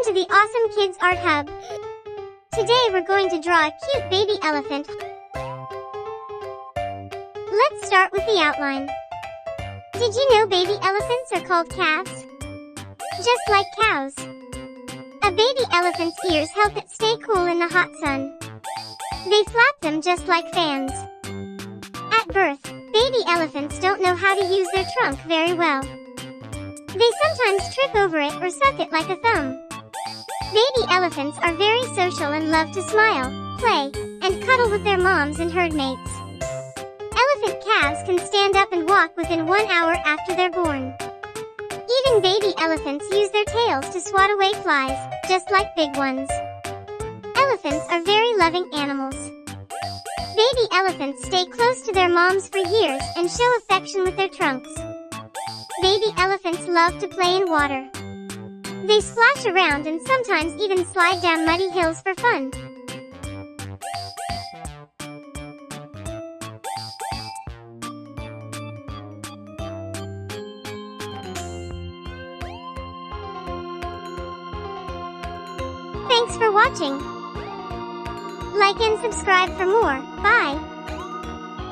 to the Awesome Kids Art Hub. Today we're going to draw a cute baby elephant. Let's start with the outline. Did you know baby elephants are called calves? Just like cows. A baby elephant's ears help it stay cool in the hot sun. They flap them just like fans. At birth, baby elephants don't know how to use their trunk very well. They sometimes trip over it or suck it like a thumb. Baby elephants are very social and love to smile, play, and cuddle with their moms and herd mates. Elephant calves can stand up and walk within 1 hour after they're born. Even baby elephants use their tails to swat away flies, just like big ones. Elephants are very loving animals. Baby elephants stay close to their moms for years and show affection with their trunks. Baby elephants love to play in water. They splash around and sometimes even slide down muddy hills for fun. Thanks for watching. Like and subscribe for more. Bye.